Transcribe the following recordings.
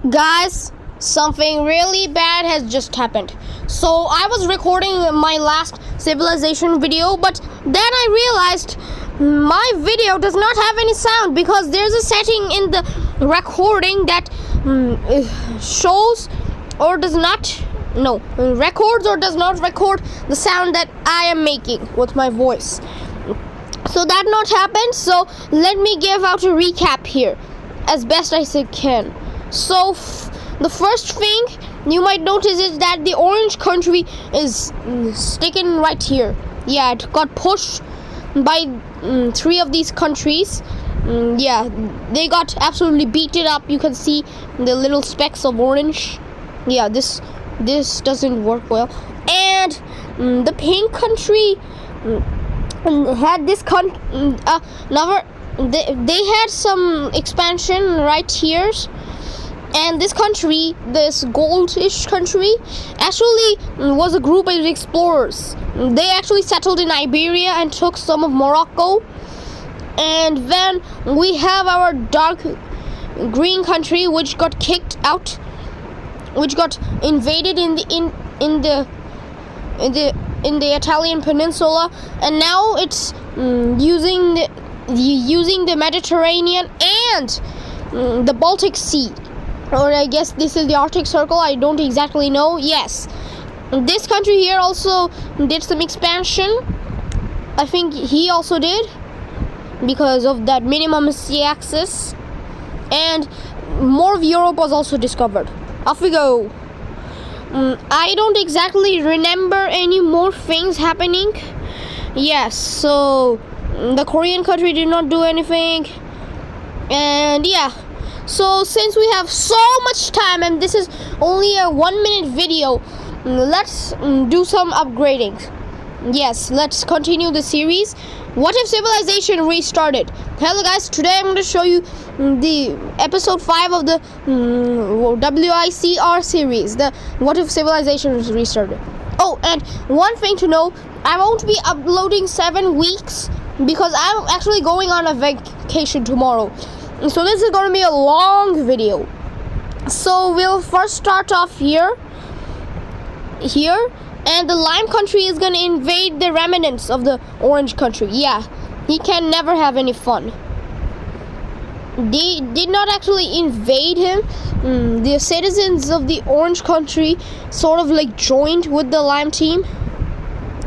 Guys, something really bad has just happened. So I was recording my last civilization video, but then I realized my video does not have any sound because there's a setting in the recording that shows or does not records or does not record the sound that I am making with my voice. So that not happened, so let me give out a recap here as best as I can. So the first thing you might notice is that the orange country is sticking right here. Yeah, it got pushed by three of these countries. Yeah, they got absolutely beaten up. You can see the little specks of orange. Yeah, this doesn't work well. And the pink country had this they had some expansion right here. And this country, this goldish country, actually was a group of explorers. They actually settled in Iberia and took some of Morocco. And then we have our dark green country, which got kicked out, which got invaded in the Italian peninsula, and now it's using the Mediterranean and the Baltic Sea. Or I guess this is the Arctic Circle, I don't exactly know. Yes, this country here also did some expansion. I think he also did, because of that minimum sea access. And more of Europe was also discovered. Off we go. I don't exactly remember any more things happening. Yes, so the Korean country did not do anything. And yeah, so since we have so much time and this is only a 1-minute video, let's do some upgrading. Yes, let's continue the series. What if civilization restarted? Hello guys, today I'm going to show you the episode 5 of the WICR series, the what if civilization restarted. Oh, and one thing to know, I won't be uploading 7 weeks because I'm actually going on a vacation tomorrow. So this is going to be a long video. So we'll first start off here, and the lime country is going to invade the remnants of the orange country. Yeah, he can never have any fun. They did not actually invade him. The citizens of the orange country sort of like joined with the lime team.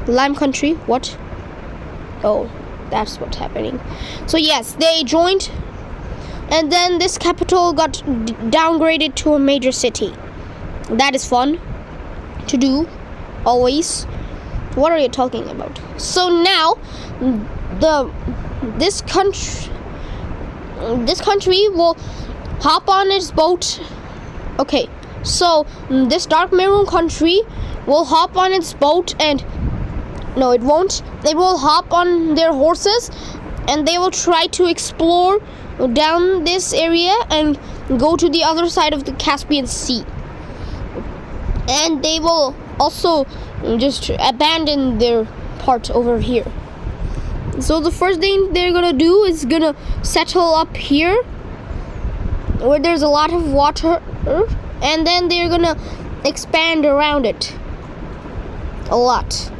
Lime country, what? Oh, that's what's happening. So yes, they joined. And then this capital got downgraded to a major city. That is fun to do, always. What are you talking about? So now, this country will hop on its boat. Okay, so this dark maroon country will hop on its boat and no, it won't. They will hop on their horses and they will try to explore down this area and go to the other side of the Caspian Sea. And they will also just abandon their part over here. So the first thing they're gonna do is gonna settle up here where there's a lot of water, and then they're gonna expand around it a lot.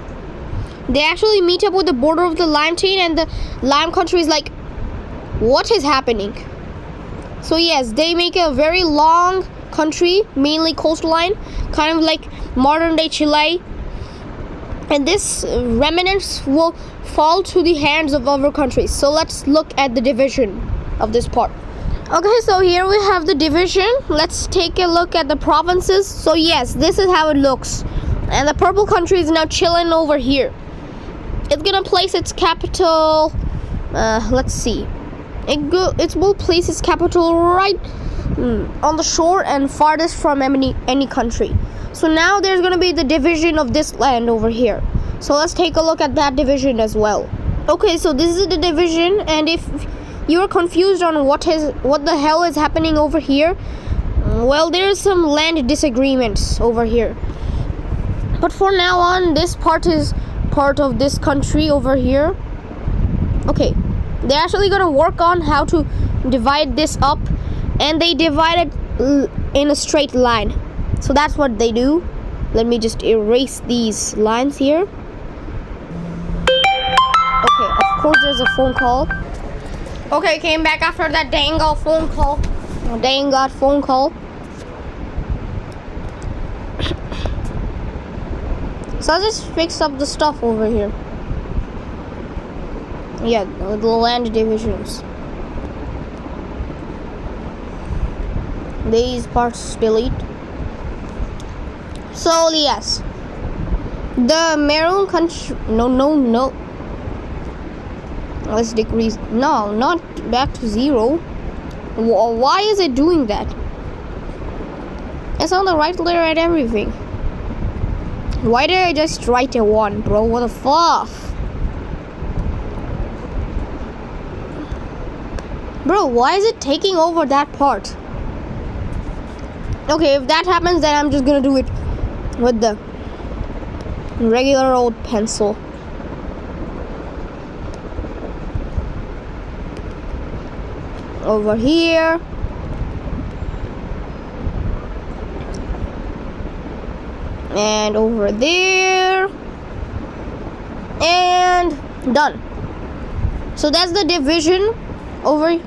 They actually meet up with the border of the lime team, and the lime country is like, what is happening? So yes, they make a very long country, mainly coastline, kind of like modern day Chile. And this remnants will fall to the hands of other countries. So let's look at the division of this part. Okay, so here we have the division. Let's take a look at the provinces. So yes, this is how it looks. And the purple country is now chilling over here. It's gonna place its capital, let's see. It will place its capital right on the shore and farthest from any country. So now there's going to be the division of this land over here. So let's take a look at that division as well. Okay, so this is the division, and if you're confused on what the hell is happening over here, well, there's some land disagreements over here. But for now on, this part is part of this country over here. Okay, they're actually going to work on how to divide this up, and they divided in a straight line. So that's what they do. Let me just erase these lines here. Okay, of course there's a phone call. Okay, came back after that dang phone call. Dang phone call. So I'll just fix up the stuff over here. Yeah, the land divisions. These parts delete. So yes, the maroon country. No. Let's decrease. No, not back to 0. Why is it doing that? It's on the right layer and everything. Why did I just write a 1, bro? What the fuck? Bro, why is it taking over that part? Okay, if that happens, then I'm just gonna do it with the regular old pencil. Over here. And over there. And done. So that's the division over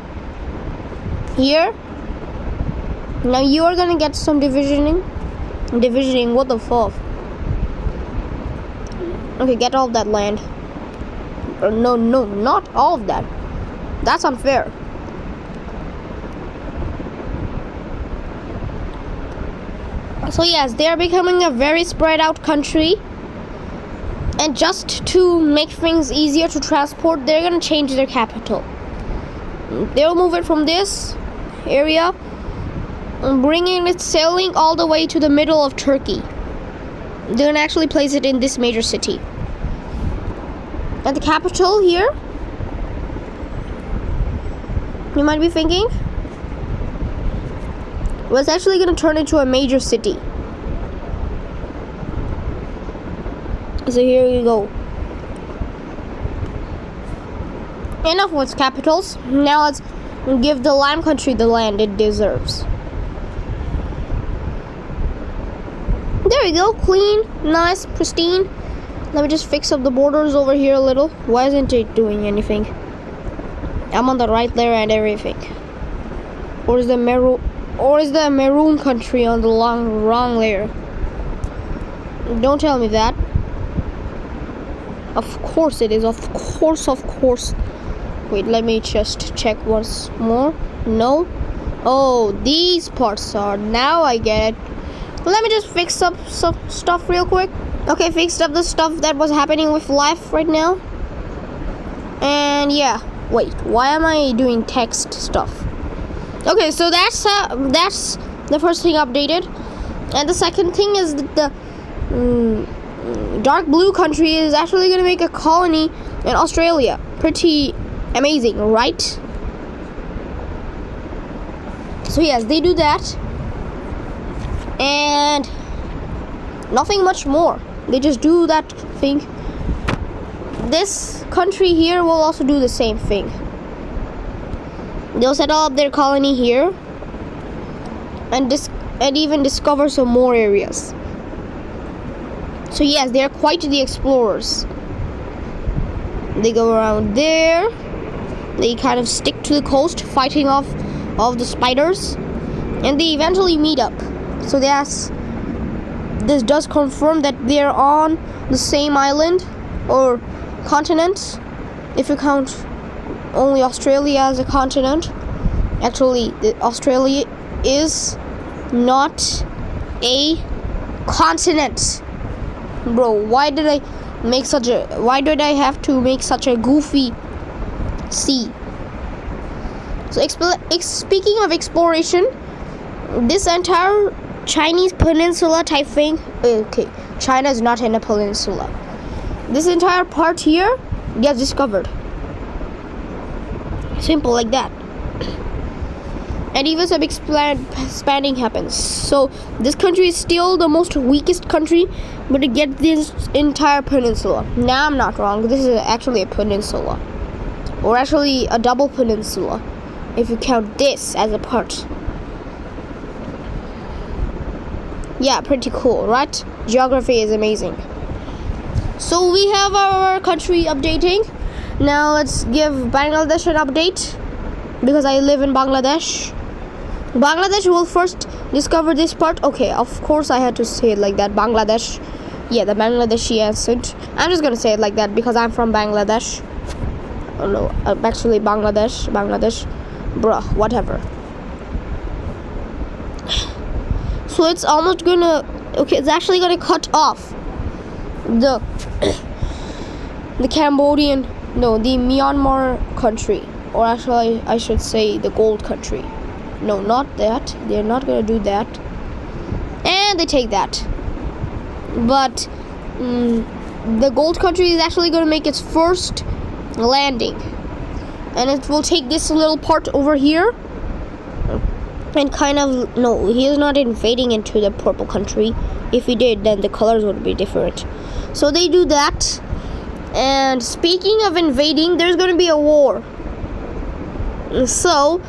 here. Now you are gonna get some divisioning. What the fuck? Okay, get all of that land. No, not all of that. That's unfair. So yes, they are becoming a very spread out country. And just to make things easier to transport, they're gonna change their capital. They'll move it from this area, bringing it sailing all the way to the middle of Turkey. They're gonna actually place it in this major city. And the capital here, you might be thinking, was actually gonna turn into a major city. So here you go. Enough with capitals. Now let's give the lime country the land it deserves. There we go. Clean, nice, pristine. Let me just fix up the borders over here a little. Why isn't it doing anything? I'm on the right there and everything. Or is the maroon country on the wrong layer? Don't tell me that. Of course it is. Of course. Wait, let me just check once more. No. Oh, these parts are. Now I get it. Let me just fix up some stuff real quick. Okay, fixed up the stuff that was happening with life right now. And yeah. Wait, why am I doing text stuff? Okay, so that's the first thing updated. And the second thing is that the dark blue country is actually going to make a colony in Australia. Pretty amazing, right? So yes, they do that. And nothing much more. They just do that thing. This country here will also do the same thing. They'll set up their colony here and even discover some more areas. So yes, they are quite the explorers. They go around there. They kind of stick to the coast, fighting off all the spiders, and they eventually meet up. So this does confirm that they're on the same island or continent, if you count only Australia as a continent. Actually, Australia is not a continent. Bro, why did I have to make such a goofy C? So speaking of exploration, this entire Chinese peninsula type thing, okay, China is not in a peninsula. This entire part here gets discovered. Simple like that. And even some expanding happens. So this country is still the most weakest country, but it gets this entire peninsula. Now I'm not wrong. This is actually a peninsula, or actually a double peninsula, if you count this as a part. Yeah, pretty cool, right? Geography is amazing. So we have our country updating. Now let's give Bangladesh an update, because I live in Bangladesh. Bangladesh will first discover this part. Okay, of course I had to say it like that. Bangladesh. Yeah, the Bangladeshi accent. I'm just gonna say it like that because I'm from Bangladesh. Oh no, actually Bangladesh. Bruh, whatever. So it's almost gonna, okay, it's actually gonna cut off the Cambodian, no, the Myanmar country, or actually I should say the gold country. No, not that. They're not gonna do that. And they take that. But the gold country is actually gonna make its first landing, and it will take this little part over here and kind of, no, he is not invading into the purple country. If he did, then the colors would be different. So they do that. And speaking of invading, there's going to be a war. So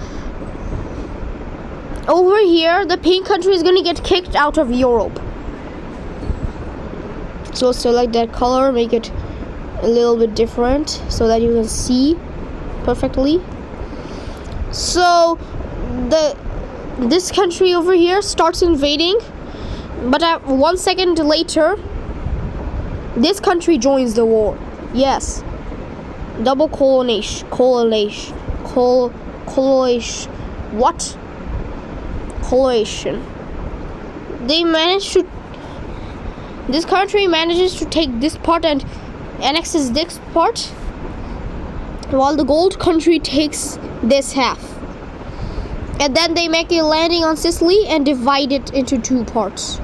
over here, the pink country is going to get kicked out of Europe. So select that color, make it a little bit different so that you can see perfectly. So this country over here starts invading, but 1 second later, this country joins the war. Yes, double colonization. What? Coalition. This country manages to take this part and annexes this part, while the gold country takes this half. And then they make a landing on Sicily and divide it into two parts.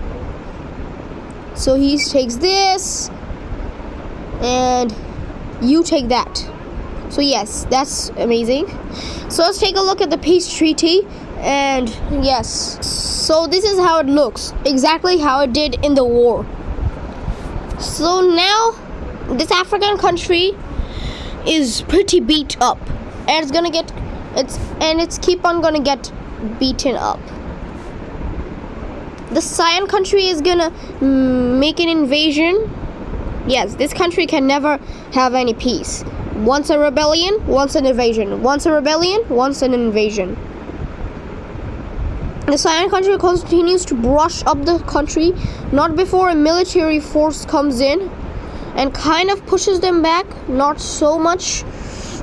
So he takes this, and you take that. So yes, that's amazing. So let's take a look at the peace treaty. And yes, so this is how it looks, exactly how it did in the war. So now this African country is pretty beat up, and it's keep on gonna get beaten up. The Cyan country is gonna make an invasion. Yes, this country can never have any peace. Once a rebellion, once an invasion. Once a rebellion, once an invasion. The Cyan country continues to brush up the country, not before a military force comes in and kind of pushes them back, not so much,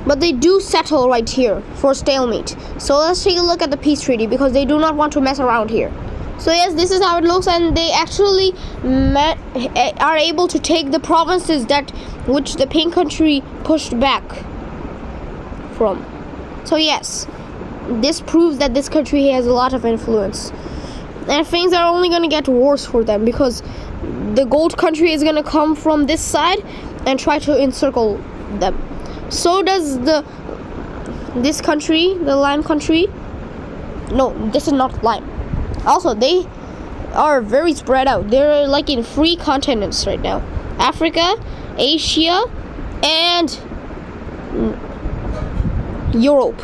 but they do settle right here for stalemate. So let's take a look at the peace treaty, because they do not want to mess around here. So yes, this is how it looks, and they actually are able to take the provinces which the pink country pushed back from. So yes, this proves that this country has a lot of influence, and things are only going to get worse for them, because the gold country is going to come from this side and try to encircle them. So does this country, the lime country. No, this is not lime. Also, they are very spread out. They're like in 3 continents right now: Africa, Asia, and Europe.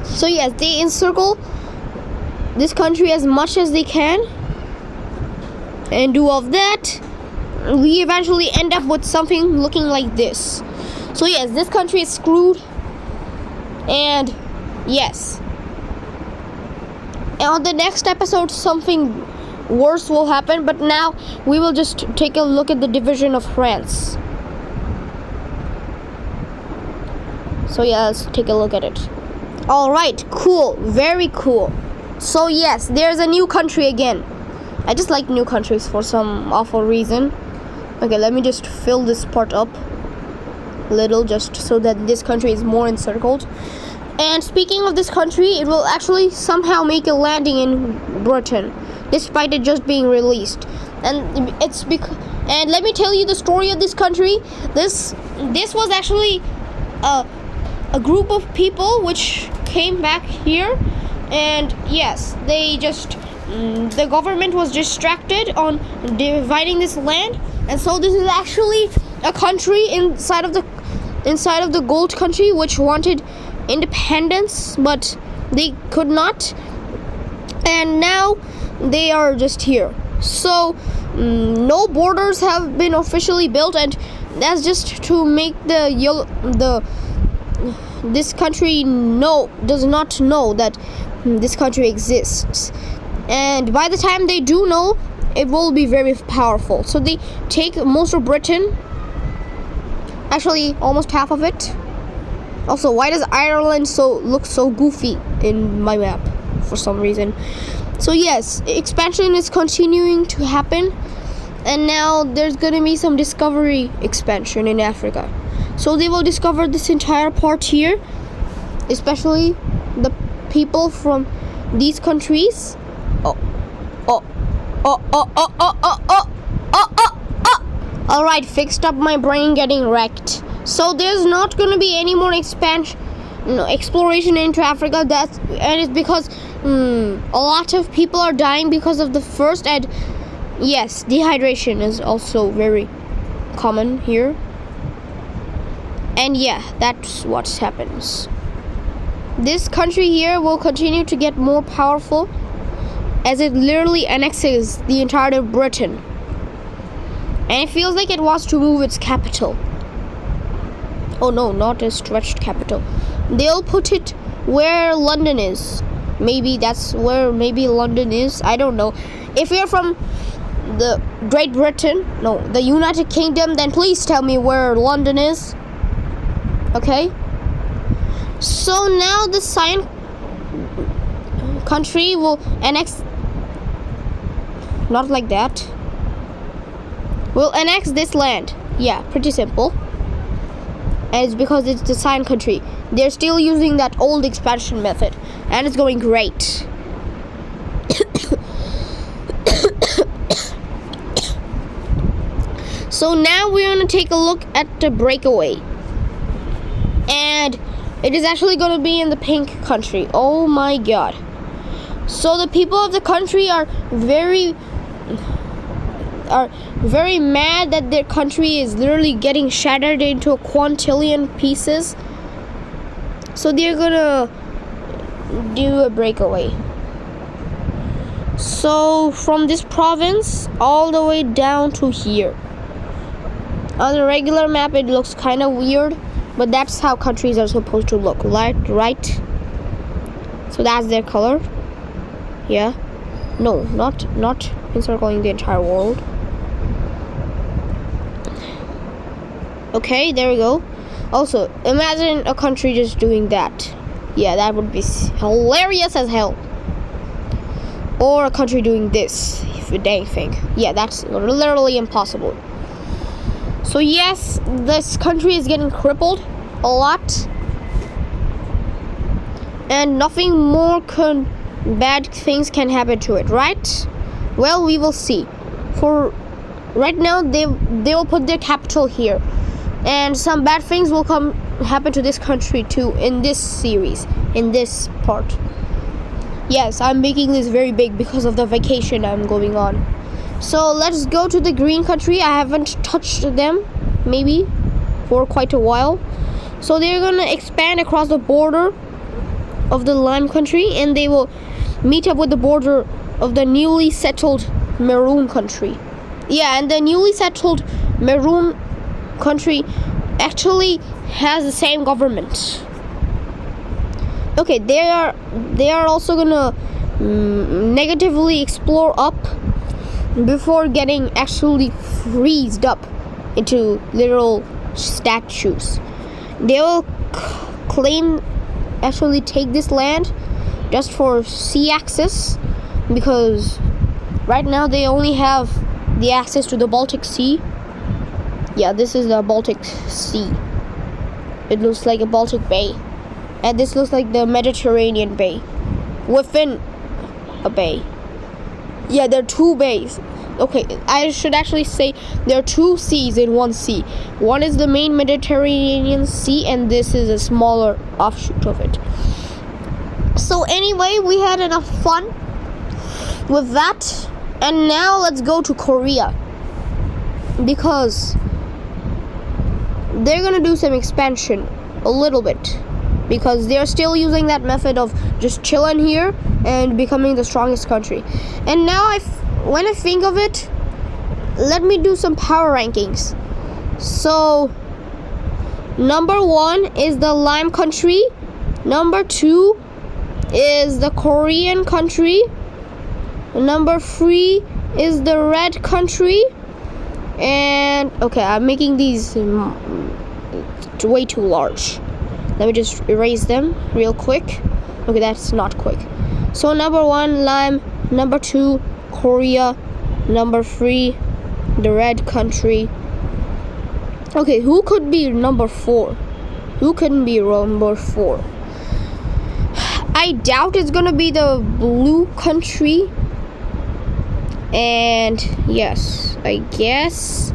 So yes, they encircle this country as much as they can, and do all of that. We eventually end up with something looking like this. So yes, this country is screwed, and yes, and on the next episode something worse will happen, but now we will just take a look at the division of France. So yeah, let's take a look at it. Alright, cool, very cool. So yes, there's a new country again. I just like new countries for some awful reason. Okay, let me just fill this part up a little, just so that this country is more encircled. And speaking of this country, it will actually somehow make a landing in Britain, despite it just being released. And and let me tell you the story of this country. This was actually a group of people which came back here, and yes, they just the government was distracted on dividing this land, and so this is actually a country inside of the gold country which wanted independence, but they could not. And now they are just here. So no borders have been officially built, and that's just to make this country does not know that this country exists. And by the time they do know, it will be very powerful. So they take most of Britain, actually almost half of it. Also, why does Ireland look so goofy in my map for some reason? So yes, expansion is continuing to happen, and now there's gonna be some discovery expansion in Africa. So they will discover this entire part here, especially the people from these countries. Alright, fixed up my brain getting wrecked. So there's not gonna be any more exploration into Africa. And it's because a lot of people are dying because of the first, and yes, dehydration is also very common here. And yeah, that's what happens. This country here will continue to get more powerful as it literally annexes the entirety of Britain. And it feels like it wants to move its capital. Oh no, not a stretched capital. They'll put it where London is. Maybe that's where London is. I don't know. If you're from the Great Britain, no, the United Kingdom, then please tell me where London is. Okay? So now the Cyan country will annex, not like that. We'll annex this land. Yeah, pretty simple. And it's because it's the Cyan country. They're still using that old expansion method, and it's going great. So now we're gonna take a look at the breakaway, and it is actually gonna be in the pink country. Oh my god. So the people of the country are very mad that their country is literally getting shattered into a quintillion pieces. So they're gonna do a breakaway. So from this province all the way down to here. On the regular map it looks kind of weird, but that's how countries are supposed to look, right? So that's their color. Yeah. No, not encircling the entire world. Okay, there we go. Also, imagine a country just doing that. Yeah, that would be hilarious as hell. Or a country doing this, if you dang think. Yeah, that's literally impossible. So yes, this country is getting crippled a lot. And nothing more bad things can happen to it, right? Well, we will see. For right now, they will put their capital here. And some bad things will happen to this country too in this series, in this part. Yes, I'm making this very big because of the vacation I'm going on. So let's go to the green country. I haven't touched them maybe for quite a while. So they're gonna expand across the border of the lime country, and they will meet up with the border of the newly settled maroon country. Yeah, and the newly settled maroon country actually has the same government. Okay, they are also gonna negatively explore up before getting actually freezed up into literal statues. They will take this land just for sea access, because right now they only have the access to the Baltic Sea. Yeah, this is the Baltic Sea. It looks like a Baltic Bay. And this looks like the Mediterranean Bay within a bay. Yeah, there are two bays. Okay, I should actually say there are two seas in one sea. One is the main Mediterranean Sea, and this is a smaller offshoot of it. So anyway, we had enough fun with that. And now let's go to Korea, because they're gonna do some expansion a little bit. because they're still using that method of just chilling here and becoming the strongest country. And now when I think of it, let me do some power rankings. So number 1 is the lime country, number 2 is the Korean country, number 3 is the red country, and okay, I'm making these way too large. Let me just erase them real quick. Okay, that's not quick. So number 1 lime, number 2 Korea, number 3 the red country. Okay, who could be number 4? Who couldn't be number 4? I doubt it's gonna be the blue country. And yes, I guess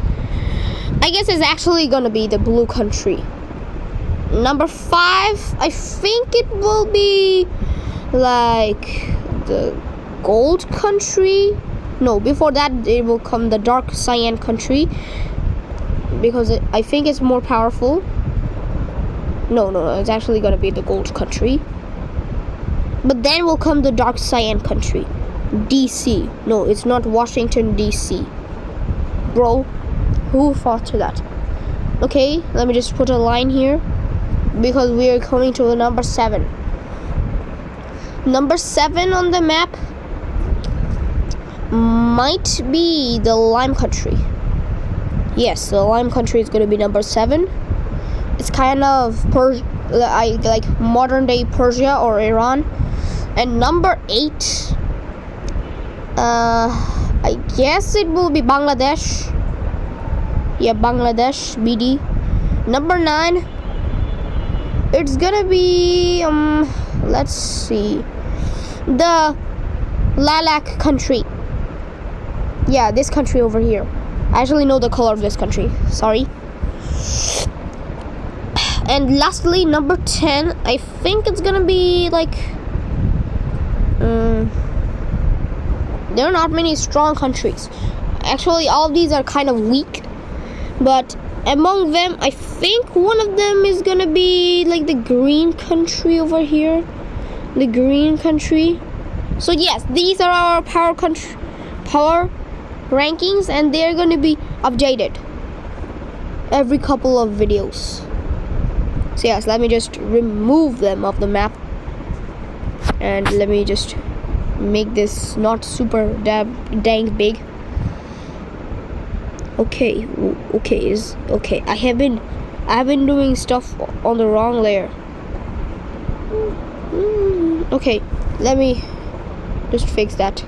it's actually gonna be the blue country. Number 5, I think it will be like the gold country. No, before that it will come the dark cyan country, because I think it's more powerful. No, it's actually gonna be the gold country. But then will come the dark cyan country, DC. No, it's not Washington DC. Bro, who thought to that? Okay, let me just put a line here, because we are coming to the number 7. Number 7 on the map might be the lime country. Yes, the lime country is going to be number 7. It's kind of like modern day Persia or Iran. And number 8, I guess it will be Bangladesh. Yeah, Bangladesh, BD. Number 9, it's gonna be let's see, the Lilac country. Yeah, this country over here. I actually know the color of this country. Sorry. And lastly, number 10, I think it's gonna be like there are not many strong countries. Actually, all of these are kind of weak, but among them, I think one of them is gonna be like the green country over here. The green country. So yes, these are our power rankings, and they're gonna be updated every couple of videos. So yes, let me just remove them off the map, and let me just make this not super dang big. Okay. I have been doing stuff on the wrong layer. Okay, let me just fix that.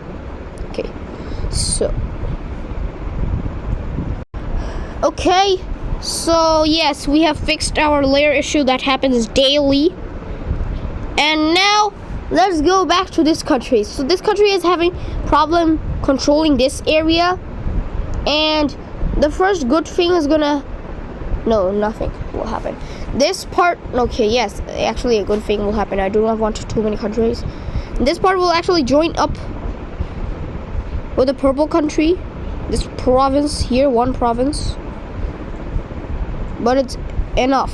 Okay, so yes, we have fixed our layer issue that happens daily. And now let's go back to this country. So this country is having problem controlling this area, and the first good thing is nothing will happen. This part, okay, yes, actually a good thing will happen. I do not want too many countries. This part will actually join up with the purple country. This province here, one province. But it's enough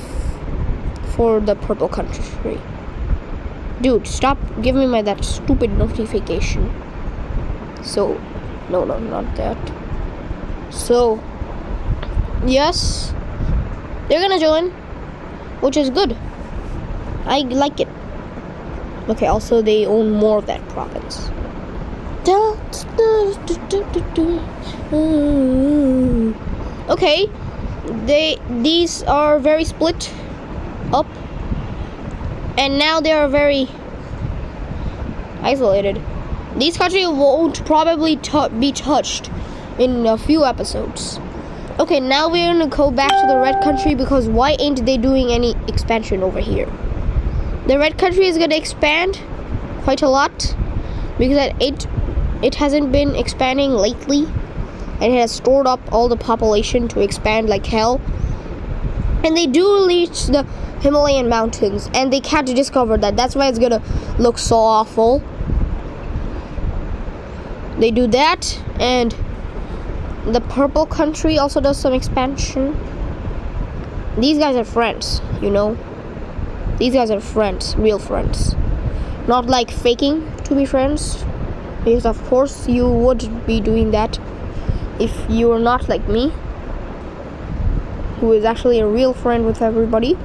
for the purple country. Dude, stop giving me that stupid notification. So, no, not that. So, yes, they're gonna join, which is good. I like it. Okay, also they own more of that province. Okay, these are very split up, and now they are very isolated. These countries won't probably be touched in a few episodes. Okay, now we're gonna go back to the red country, because why ain't they doing any expansion over here? The red country is gonna expand quite a lot, because it hasn't been expanding lately, and it has stored up all the population to expand like hell. And they do reach the Himalayan mountains, and they can't discover that. That's why it's gonna look so awful. They do that, and the purple country also does some expansion. These guys are friends, you know. These guys are friends, real friends. Not like faking to be friends. Because of course you would be doing that if you were not like me, who is actually a real friend with everybody.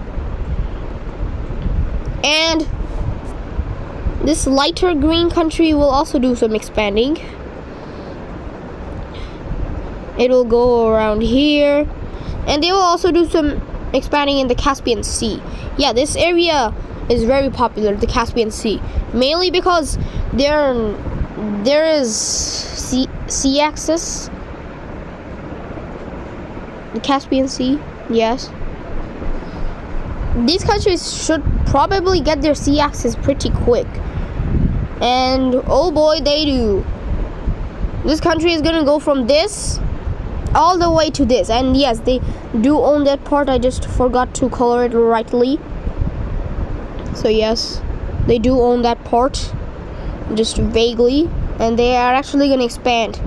And this lighter green country will also do some expanding. It will go around here, and they will also do some expanding in the Caspian Sea. Yeah, this area is very popular, the Caspian Sea, mainly because there is sea access. The Caspian Sea, yes. These countries should probably get their sea access pretty quick, and oh boy, they do. This country is gonna go from this all the way to this, and yes, they do own that part. I just forgot to color it rightly. So yes, they do own that part, just vaguely, and they are actually gonna expand.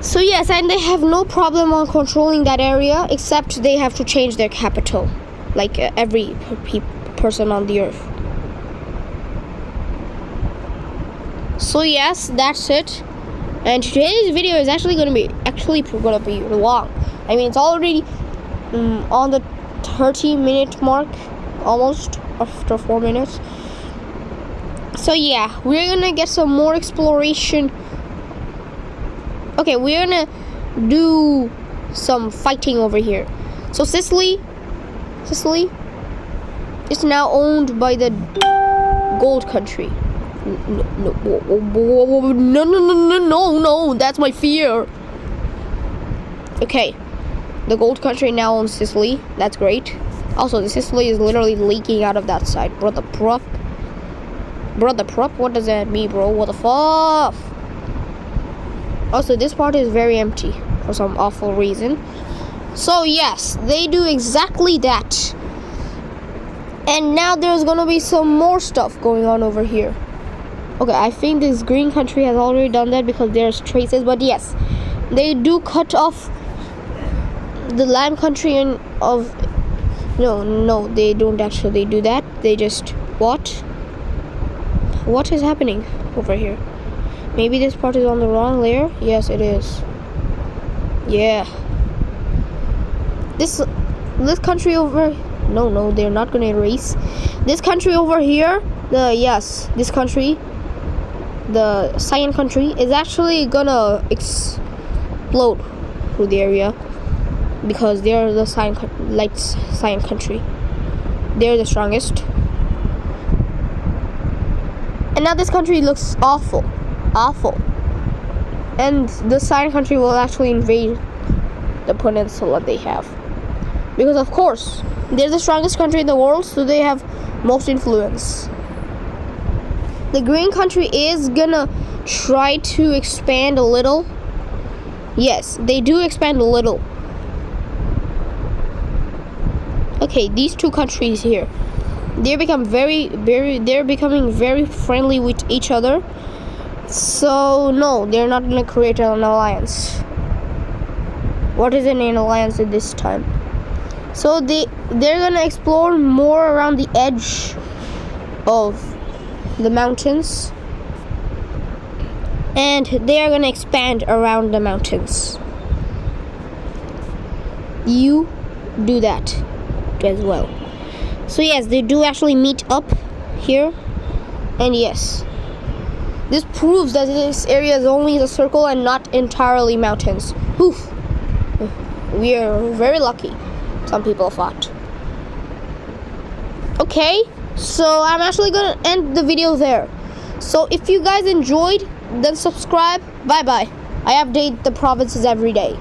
So yes, and they have no problem on controlling that area, except they have to change their capital, like every person on the earth. So yes, that's it. And today's video is actually gonna be long. I mean, it's already on the 30-minute mark, almost, after 4 minutes. So yeah, we're gonna get some more exploration. Okay, we're gonna do some fighting over here. So Sicily is now owned by the gold country. No, that's my fear. Okay, the gold country now owns Sicily. That's great. Also, the Sicily is literally leaking out of that side. Brother prop, what does that mean, bro? What the fuck? Also, this part is very empty for some awful reason. So yes, they do exactly that. And now there's gonna be some more stuff going on over here. Okay, I think this green country has already done that because there's traces, but yes, they do cut off the lime country no, they don't actually do that. They just, what is happening over here? Maybe this part is on the wrong layer. Yes, it is. Yeah, this country over, no, they're not gonna erase this country over here. This country, the cyan country, is actually gonna explode through the area because they're the cyan country. They're the strongest. And now this country looks awful. And the cyan country will actually invade the peninsula they have, because of course they're the strongest country in the world, so they have most influence. The green country is gonna try to expand a little. Yes, they do expand a little. Okay, these two countries here, they're becoming very friendly with each other. So no, they're not gonna create an alliance. What is an alliance at this time? So they're gonna explore more around the edge of the mountains, and they are gonna expand around the mountains. You do that as well. So yes, they do actually meet up here, and yes, this proves that this area is only a circle and not entirely mountains. Oof. We are very lucky, some people thought. Okay, so I'm actually gonna end the video there. So if you guys enjoyed, then subscribe. Bye bye. I update the provinces every day.